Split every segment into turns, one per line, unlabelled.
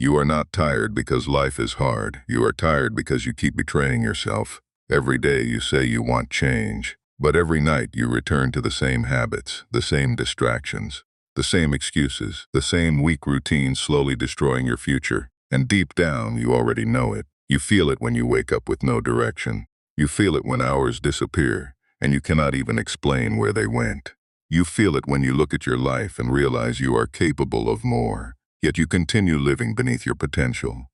You are not tired because life is hard. You are tired because you keep betraying yourself. Every day you say you want change, but every night you return to the same habits, the same distractions, the same excuses, the same weak routines slowly destroying your future. And deep down, you already know it. You feel it when you wake up with no direction. You feel it when hours disappear, and you cannot even explain where they went. You feel it when you look at your life and realize you are capable of more, yet you continue living beneath your potential.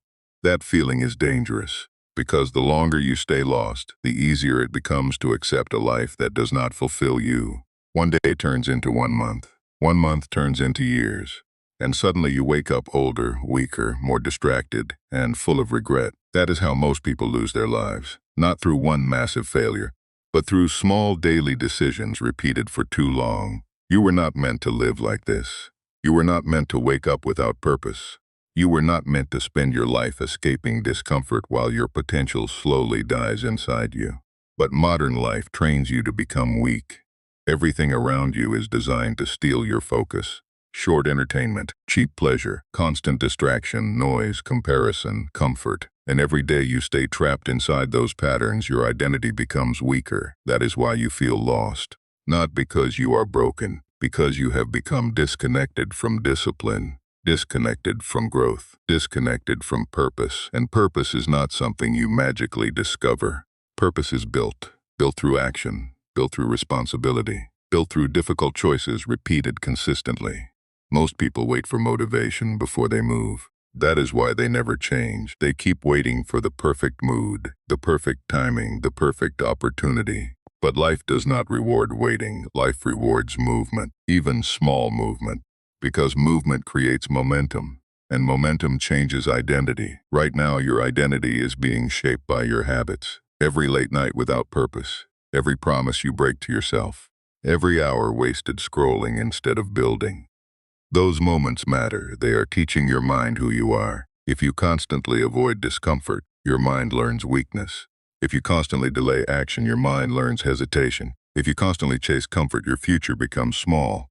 That feeling is dangerous, because the longer you stay lost, the easier it becomes to accept a life that does not fulfill you. One day turns into 1 month. 1 month turns into years. And suddenly you wake up older, weaker, more distracted, and full of regret. That is how most people lose their lives. Not through one massive failure, but through small daily decisions repeated for too long. You were not meant to live like this. You were not meant to wake up without purpose. You were not meant to spend your life escaping discomfort while your potential slowly dies inside you. But modern life trains you to become weak. Everything around you is designed to steal your focus. Short entertainment, cheap pleasure, constant distraction, noise, comparison, comfort. And every day you stay trapped inside those patterns, your identity becomes weaker. That is why you feel lost. Not because you are broken, because you have become disconnected from discipline, disconnected from growth, disconnected from purpose. And purpose is not something you magically discover. Purpose is built through action, built through responsibility, built through difficult choices repeated consistently. Most people wait for motivation before they move. That is why they never change. They keep waiting for the perfect mood, the perfect timing, the perfect opportunity. But life does not reward waiting. Life rewards movement, even small movement, because movement creates momentum, and momentum changes identity. Right now, your identity is being shaped by your habits. Every late night without purpose, every promise you break to yourself, every hour wasted scrolling instead of building. Those moments matter. They are teaching your mind who you are. If you constantly avoid discomfort, your mind learns weakness. If you constantly delay action, your mind learns hesitation. If you constantly chase comfort, your future becomes small.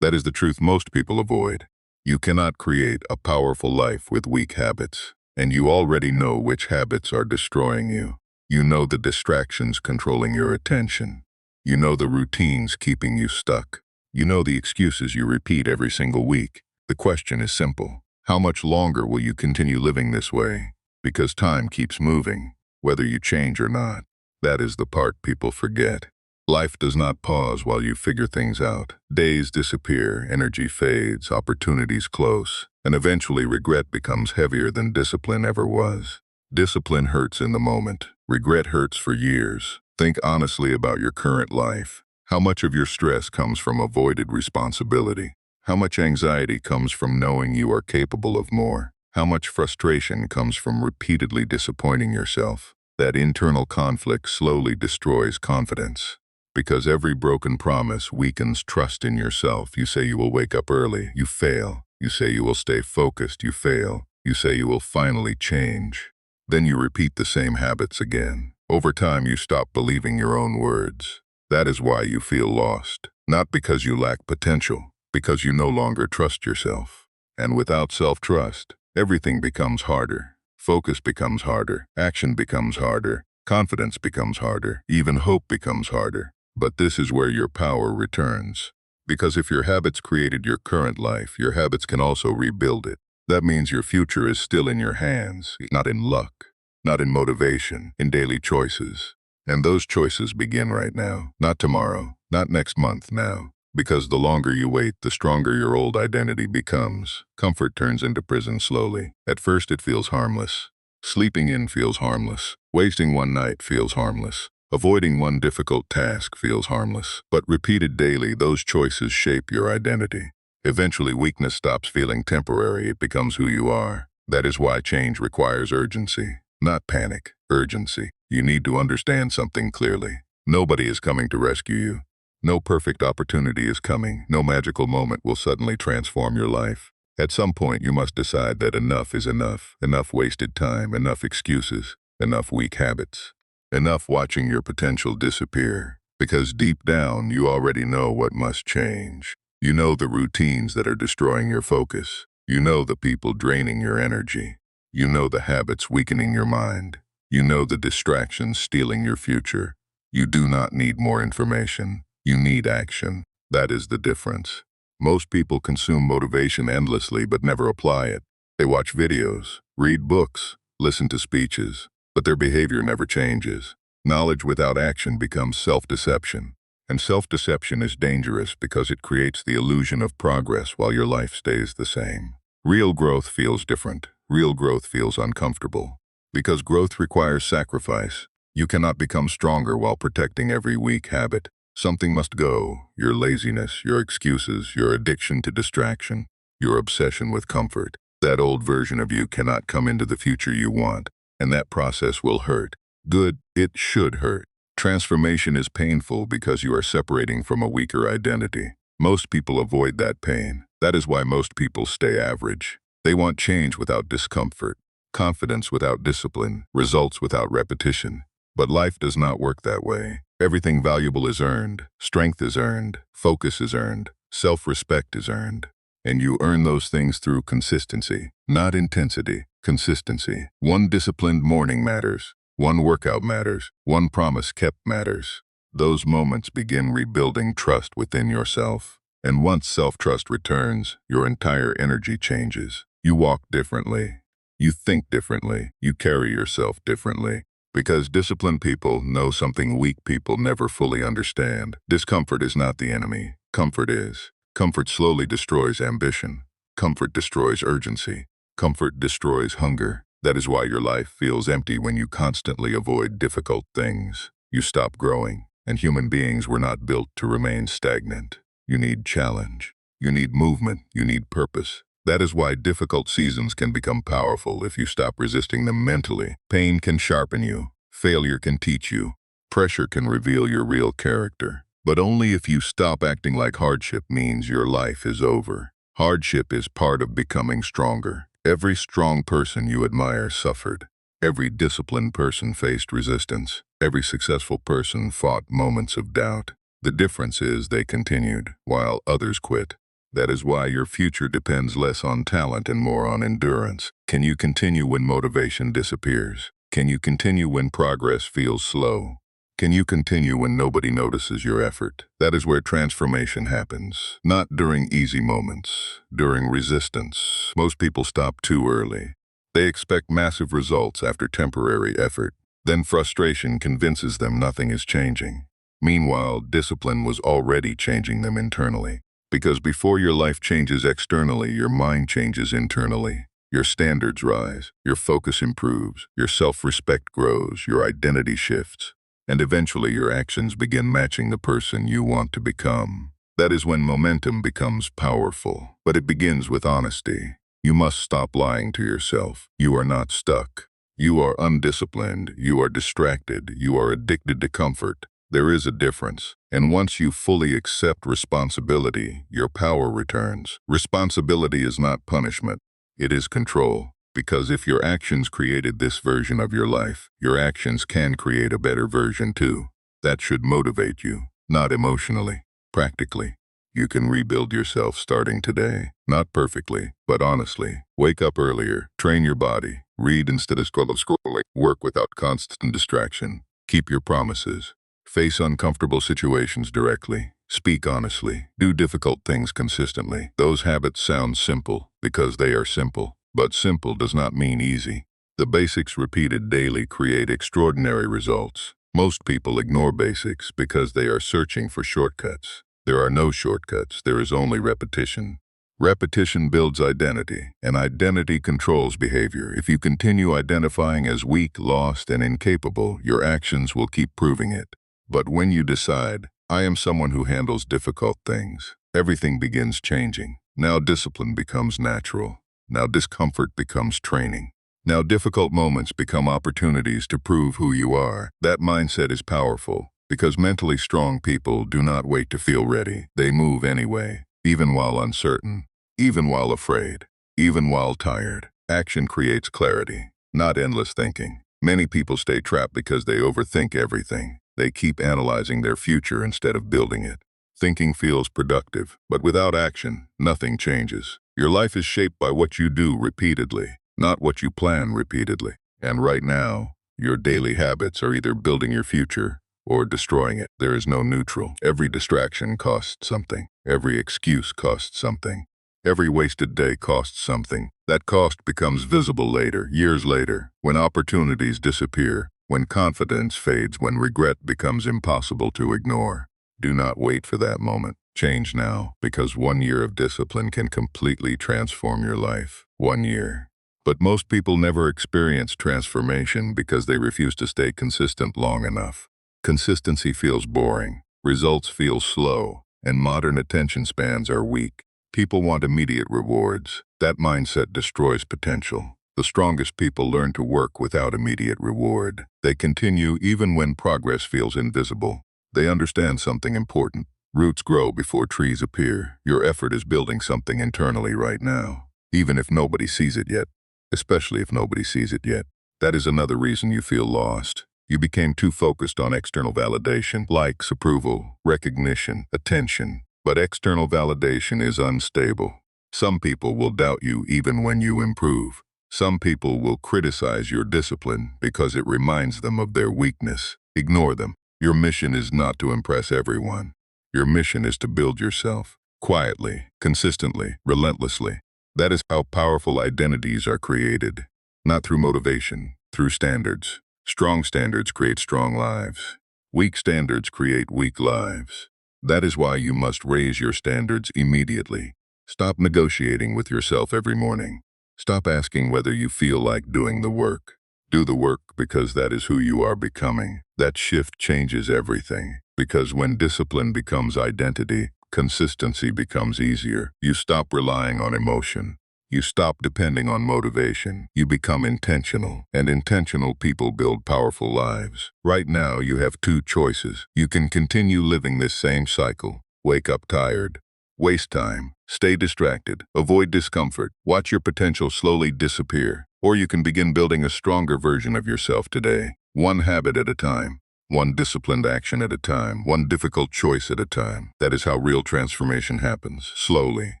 That is the truth most people avoid. You cannot create a powerful life with weak habits, and you already know which habits are destroying you. You know the distractions controlling your attention. You know the routines keeping you stuck. You know the excuses you repeat every single week. The question is simple. How much longer will you continue living this way? Because time keeps moving, whether you change or not. That is the part people forget. Life does not pause while you figure things out. Days disappear, energy fades, opportunities close, and eventually regret becomes heavier than discipline ever was. Discipline hurts in the moment. Regret hurts for years. Think honestly about your current life. How much of your stress comes from avoided responsibility? How much anxiety comes from knowing you are capable of more? How much frustration comes from repeatedly disappointing yourself? That internal conflict slowly destroys confidence. Because every broken promise weakens trust in yourself. You say you will wake up early, you fail. You say you will stay focused, you fail. You say you will finally change. Then you repeat the same habits again. Over time, you stop believing your own words. That is why you feel lost. Not because you lack potential, because you no longer trust yourself. And without self-trust, everything becomes harder. Focus becomes harder. Action becomes harder. Confidence becomes harder. Even hope becomes harder. But this is where your power returns. Because if your habits created your current life, your habits can also rebuild it. That means your future is still in your hands, not in luck, not in motivation, in daily choices. And those choices begin right now, not tomorrow, not next month, now. Because the longer you wait, the stronger your old identity becomes. Comfort turns into prison slowly. At first it feels harmless. Sleeping in feels harmless. Wasting one night feels harmless. Avoiding one difficult task feels harmless. But repeated daily, those choices shape your identity. Eventually, weakness stops feeling temporary. It becomes who you are. That is why change requires urgency, not panic, urgency. You need to understand something clearly. Nobody is coming to rescue you. No perfect opportunity is coming. No magical moment will suddenly transform your life. At some point, you must decide that enough is enough. Enough wasted time, enough excuses, enough weak habits. Enough watching your potential disappear. Because deep down, you already know what must change. You know the routines that are destroying your focus. You know the people draining your energy. You know the habits weakening your mind. You know the distractions stealing your future. You do not need more information. You need action. That is the difference. Most people consume motivation endlessly but never apply it. They watch videos, read books, listen to speeches, but their behavior never changes. Knowledge without action becomes self-deception. And self-deception is dangerous because it creates the illusion of progress while your life stays the same. Real growth feels different. Real growth feels uncomfortable. Because growth requires sacrifice. You cannot become stronger while protecting every weak habit. Something must go. Your laziness, your excuses, your addiction to distraction, your obsession with comfort. That old version of you cannot come into the future you want, and that process will hurt. Good, it should hurt. Transformation is painful because you are separating from a weaker identity. Most people avoid that pain. That is why most people stay average. They want change without discomfort, confidence without discipline, results without repetition. But life does not work that way. Everything valuable is earned, strength is earned, focus is earned, self-respect is earned. And you earn those things through consistency, not intensity, consistency. One disciplined morning matters. One workout matters. One promise kept matters. Those moments begin rebuilding trust within yourself. And once self-trust returns, your entire energy changes. You walk differently. You think differently. You carry yourself differently. Because disciplined people know something weak people never fully understand. Discomfort is not the enemy. Comfort is. Comfort slowly destroys ambition. Comfort destroys urgency. Comfort destroys hunger. That is why your life feels empty when you constantly avoid difficult things. You stop growing, and human beings were not built to remain stagnant. You need challenge. You need movement. You need purpose. That is why difficult seasons can become powerful if you stop resisting them mentally. Pain can sharpen you. Failure can teach you. Pressure can reveal your real character. But only if you stop acting like hardship means your life is over. Hardship is part of becoming stronger. Every strong person you admire suffered. Every disciplined person faced resistance. Every successful person fought moments of doubt. The difference is they continued, while others quit. That is why your future depends less on talent and more on endurance. Can you continue when motivation disappears? Can you continue when progress feels slow? Can you continue when nobody notices your effort? That is where transformation happens. Not during easy moments, during resistance. Most people stop too early. They expect massive results after temporary effort. Then frustration convinces them nothing is changing. Meanwhile, discipline was already changing them internally. Because before your life changes externally, your mind changes internally. Your standards rise, your focus improves, your self-respect grows, your identity shifts. And eventually your actions begin matching the person you want to become. That is when momentum becomes powerful. But it begins with honesty. You must stop lying to yourself. You are not stuck. You are undisciplined. You are distracted. You are addicted to comfort. There is a difference. And once you fully accept responsibility, your power returns. Responsibility is not punishment. It is control. Because if your actions created this version of your life, your actions can create a better version too. That should motivate you, not emotionally, practically. You can rebuild yourself starting today. Not perfectly, but honestly. Wake up earlier, train your body, read instead of scrolling, work without constant distraction. Keep your promises. Face uncomfortable situations directly. Speak honestly. Do difficult things consistently. Those habits sound simple because they are simple. But simple does not mean easy. The basics repeated daily create extraordinary results. Most people ignore basics because they are searching for shortcuts. There are no shortcuts, there is only repetition. Repetition builds identity, and identity controls behavior. If you continue identifying as weak, lost, and incapable, your actions will keep proving it. But when you decide, I am someone who handles difficult things, everything begins changing. Now discipline becomes natural. Now discomfort becomes training. Now difficult moments become opportunities to prove who you are. That mindset is powerful, because mentally strong people do not wait to feel ready. They move anyway, even while uncertain, even while afraid, even while tired. Action creates clarity, not endless thinking. Many people stay trapped because they overthink everything. They keep analyzing their future instead of building it. Thinking feels productive, but without action, nothing changes. Your life is shaped by what you do repeatedly, not what you plan repeatedly. And right now, your daily habits are either building your future or destroying it. There is no neutral. Every distraction costs something. Every excuse costs something. Every wasted day costs something. That cost becomes visible later, years later, when opportunities disappear, when confidence fades, when regret becomes impossible to ignore. Do not wait for that moment. Change now, because 1 year of discipline can completely transform your life. 1 year. But most people never experience transformation because they refuse to stay consistent long enough. Consistency feels boring, results feel slow, and modern attention spans are weak. People want immediate rewards. That mindset destroys potential. The strongest people learn to work without immediate reward. They continue even when progress feels invisible. They understand something important. Roots grow before trees appear. Your effort is building something internally right now, even if nobody sees it yet. Especially if nobody sees it yet. That is another reason you feel lost. You became too focused on external validation, likes, approval, recognition, attention. But external validation is unstable. Some people will doubt you even when you improve. Some people will criticize your discipline because it reminds them of their weakness. Ignore them. Your mission is not to impress everyone. Your mission is to build yourself, quietly, consistently, relentlessly. That is how powerful identities are created, not through motivation, through standards. Strong standards create strong lives. Weak standards create weak lives. That is why you must raise your standards immediately. Stop negotiating with yourself every morning. Stop asking whether you feel like doing the work. Do the work because that is who you are becoming. That shift changes everything, because when discipline becomes identity, consistency becomes easier. You stop relying on emotion. You stop depending on motivation. You become intentional, and intentional people build powerful lives. Right now, you have two choices. You can continue living this same cycle. Wake up tired. Waste time. Stay distracted. Avoid discomfort. Watch your potential slowly disappear. Or you can begin building a stronger version of yourself today. One habit at a time. One disciplined action at a time, one difficult choice at a time. That is how real transformation happens, slowly,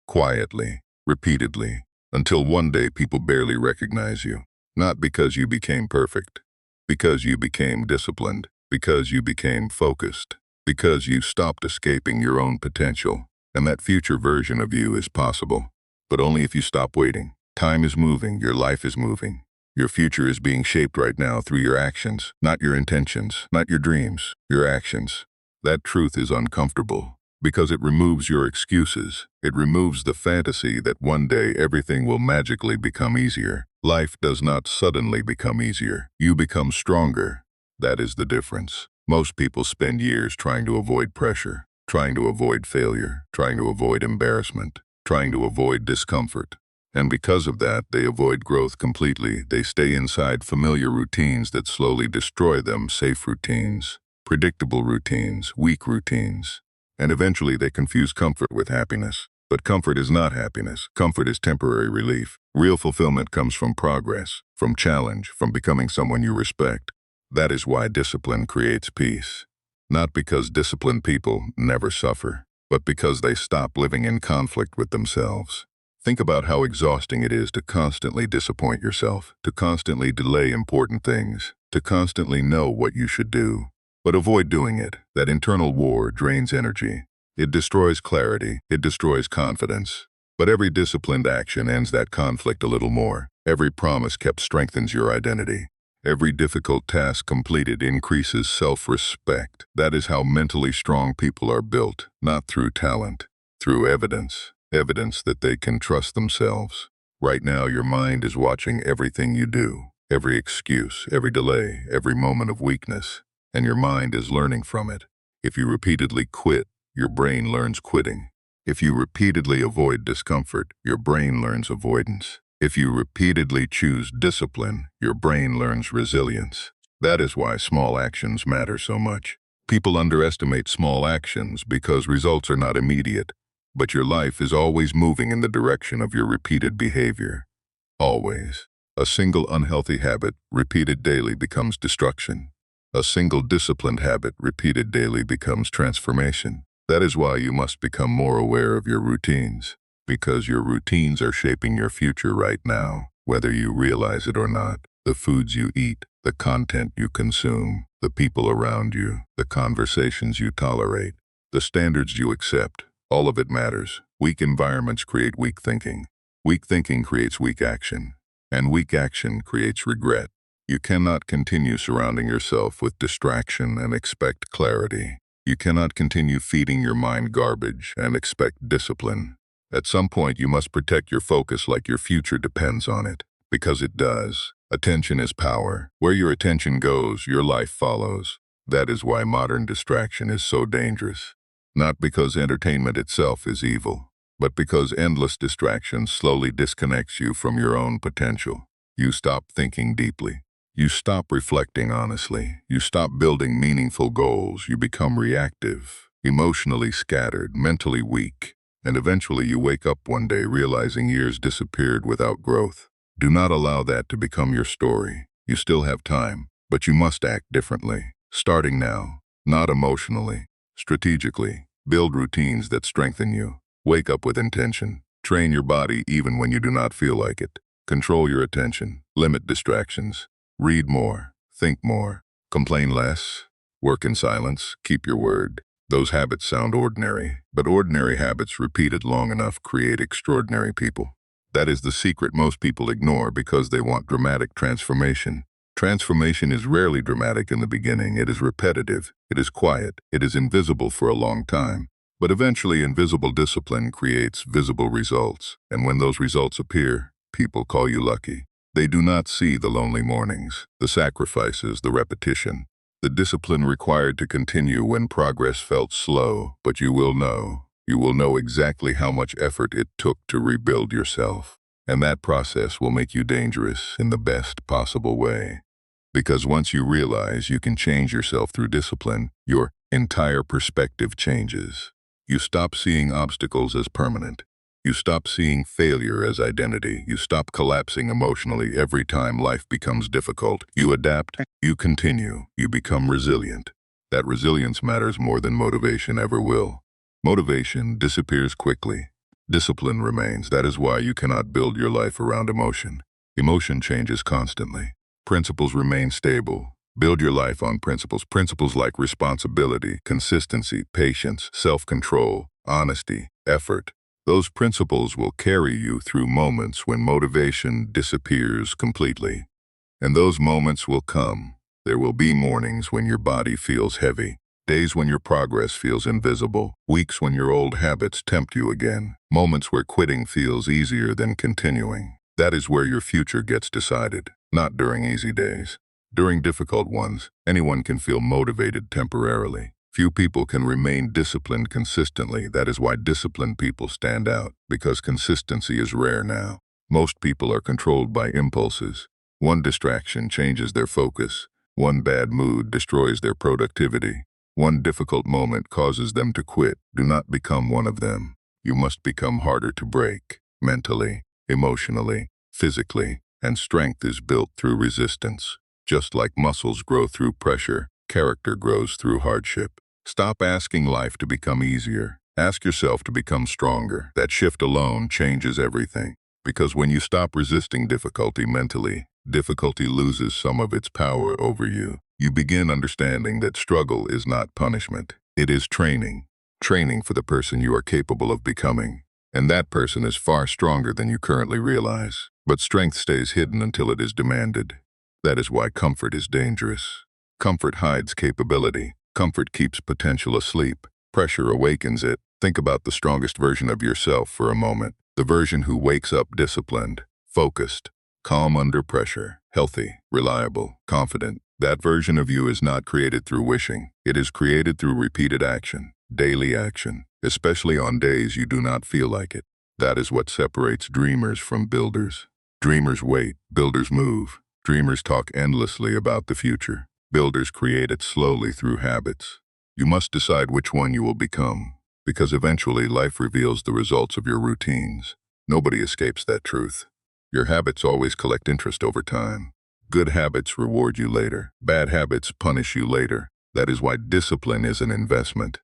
quietly, repeatedly, until one day people barely recognize you. Not because you became perfect, because you became disciplined, because you became focused, because you stopped escaping your own potential. And that future version of you is possible, but only if you stop waiting. Time is moving, your life is moving. Your future is being shaped right now through your actions, not your intentions, not your dreams, your actions. That truth is uncomfortable because it removes your excuses. It removes the fantasy that one day everything will magically become easier. Life does not suddenly become easier. You become stronger. That is the difference. Most people spend years trying to avoid pressure, trying to avoid failure, trying to avoid embarrassment, trying to avoid discomfort. And because of that, they avoid growth completely. They stay inside familiar routines that slowly destroy them, safe routines, predictable routines, weak routines. And eventually they confuse comfort with happiness. But comfort is not happiness. Comfort is temporary relief. Real fulfillment comes from progress, from challenge, from becoming someone you respect. That is why discipline creates peace. Not because disciplined people never suffer, but because they stop living in conflict with themselves. Think about how exhausting it is to constantly disappoint yourself, to constantly delay important things, to constantly know what you should do. But avoid doing it. That internal war drains energy. It destroys clarity. It destroys confidence. But every disciplined action ends that conflict a little more. Every promise kept strengthens your identity. Every difficult task completed increases self-respect. That is how mentally strong people are built, not through talent, through evidence. Evidence that they can trust themselves. Right now, your mind is watching everything you do, every excuse, every delay, every moment of weakness, and your mind is learning from it. If you repeatedly quit, your brain learns quitting. If you repeatedly avoid discomfort, your brain learns avoidance. If you repeatedly choose discipline, your brain learns resilience. That is why small actions matter so much. People underestimate small actions because results are not immediate. But your life is always moving in the direction of your repeated behavior. Always. A single unhealthy habit, repeated daily, becomes destruction. A single disciplined habit, repeated daily, becomes transformation. That is why you must become more aware of your routines. Because your routines are shaping your future right now, whether you realize it or not. The foods you eat, the content you consume, the people around you, the conversations you tolerate, the standards you accept, all of it matters. Weak environments create weak thinking. Weak thinking creates weak action. And weak action creates regret. You cannot continue surrounding yourself with distraction and expect clarity. You cannot continue feeding your mind garbage and expect discipline. At some point, you must protect your focus like your future depends on it. Because it does. Attention is power. Where your attention goes, your life follows. That is why modern distraction is so dangerous. Not because entertainment itself is evil, but because endless distraction slowly disconnects you from your own potential. You stop thinking deeply. You stop reflecting honestly. You stop building meaningful goals. You become reactive, emotionally scattered, mentally weak. And eventually you wake up one day realizing years disappeared without growth. Do not allow that to become your story. You still have time, but you must act differently. Starting now, not emotionally, strategically. Build routines that strengthen you. Wake up with intention. Train your body even when you do not feel like it. Control your attention. Limit distractions. Read more. Think more. Complain less. Work in silence. Keep your word. Those habits sound ordinary, but ordinary habits repeated long enough create extraordinary people. That is the secret most people ignore because they want dramatic transformation. Transformation is rarely dramatic in the beginning. It is repetitive. It is quiet. It is invisible for a long time. But eventually, invisible discipline creates visible results. And when those results appear, people call you lucky. They do not see the lonely mornings, the sacrifices, the repetition, the discipline required to continue when progress felt slow. But you will know. You will know exactly how much effort it took to rebuild yourself. And that process will make you dangerous in the best possible way. Because once you realize you can change yourself through discipline, your entire perspective changes. You stop seeing obstacles as permanent. You stop seeing failure as identity. You stop collapsing emotionally every time life becomes difficult. You adapt, you continue, you become resilient. That resilience matters more than motivation ever will. Motivation disappears quickly. Discipline remains. That is why you cannot build your life around emotion. Emotion changes constantly. Principles remain stable. Build your life on principles. Principles like responsibility, consistency, patience, self-control, honesty, effort. Those principles will carry you through moments when motivation disappears completely. And those moments will come. There will be mornings when your body feels heavy. Days when your progress feels invisible. Weeks when your old habits tempt you again. Moments where quitting feels easier than continuing. That is where your future gets decided, not during easy days. During difficult ones, anyone can feel motivated temporarily. Few people can remain disciplined consistently. That is why disciplined people stand out, because consistency is rare now. Most people are controlled by impulses. One distraction changes their focus. One bad mood destroys their productivity. One difficult moment causes them to quit. Do not become one of them. You must become harder to break, mentally, emotionally, physically, and strength is built through resistance. Just like muscles grow through pressure, character grows through hardship. Stop asking life to become easier. Ask yourself to become stronger. That shift alone changes everything. Because when you stop resisting difficulty mentally, difficulty loses some of its power over you. You begin understanding that struggle is not punishment. It is training. Training for the person you are capable of becoming. And that person is far stronger than you currently realize. But strength stays hidden until it is demanded. That is why comfort is dangerous. Comfort hides capability. Comfort keeps potential asleep. Pressure awakens it. Think about the strongest version of yourself for a moment. The version who wakes up disciplined, focused, calm under pressure, healthy, reliable, confident. That version of you is not created through wishing. It is created through repeated action, daily action, especially on days you do not feel like it. That is what separates dreamers from builders. Dreamers wait, builders move. Dreamers talk endlessly about the future. Builders create it slowly through habits. You must decide which one you will become, because eventually life reveals the results of your routines. Nobody escapes that truth. Your habits always collect interest over time. Good habits reward you later. Bad habits punish you later. That is why discipline is an investment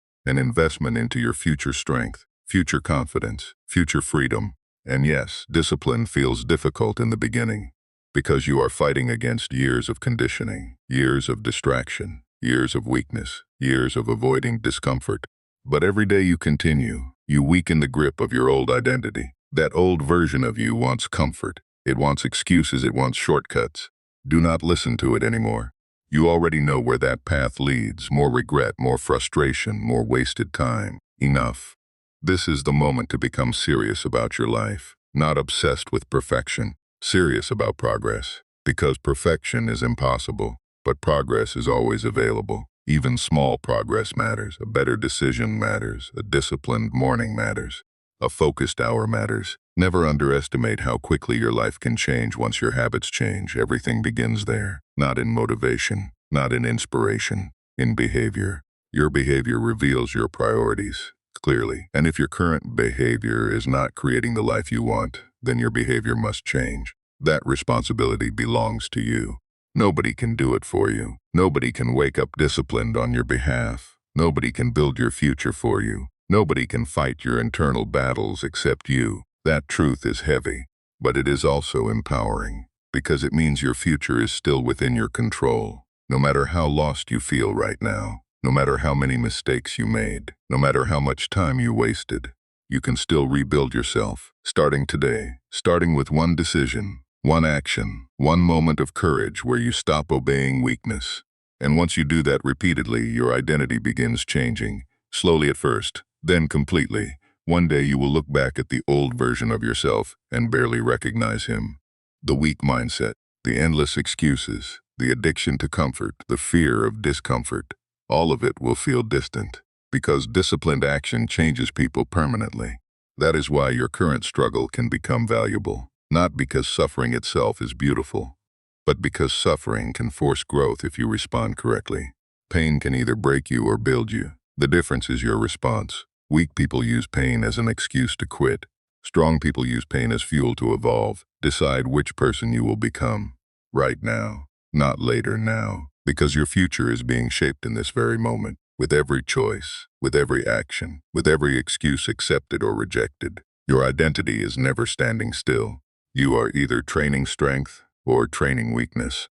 into your future strength. future confidence, future freedom. And yes, discipline feels difficult in the beginning because you are fighting against years of conditioning, years of distraction, years of weakness, years of avoiding discomfort. But every day you continue, you weaken the grip of your old identity. That old version of you wants comfort. It wants excuses, it wants shortcuts. Do not listen to it anymore. You already know where that path leads: more regret, more frustration, more wasted time. Enough. This is the moment to become serious about your life, not obsessed with perfection, serious about progress. Because perfection is impossible, but progress is always available. Even small progress matters. A better decision matters. A disciplined morning matters. A focused hour matters. Never underestimate how quickly your life can change once your habits change. Everything begins there, not in motivation, not in inspiration, in behavior. Your behavior reveals your priorities clearly. And if your current behavior is not creating the life you want, then your behavior must change. That responsibility belongs to you. Nobody can do it for you. Nobody can wake up disciplined on your behalf. Nobody can build your future for you. Nobody can fight your internal battles except you. That truth is heavy, but it is also empowering, because it means your future is still within your control. No matter how lost you feel right now, no matter how many mistakes you made, no matter how much time you wasted, you can still rebuild yourself, starting today, starting with one decision, one action, one moment of courage where you stop obeying weakness. And once you do that repeatedly, your identity begins changing, slowly at first, then completely. One day you will look back at the old version of yourself and barely recognize him. The weak mindset, the endless excuses, the addiction to comfort, the fear of discomfort, all of it will feel distant, because disciplined action changes people permanently. That is why your current struggle can become valuable, not because suffering itself is beautiful, but because suffering can force growth if you respond correctly. Pain can either break you or build you. The difference is your response. Weak people use pain as an excuse to quit. Strong people use pain as fuel to evolve. Decide which person you will become. Right now, not later, now. Because your future is being shaped in this very moment, with every choice, with every action, with every excuse accepted or rejected. Your identity is never standing still. You are either training strength or training weakness.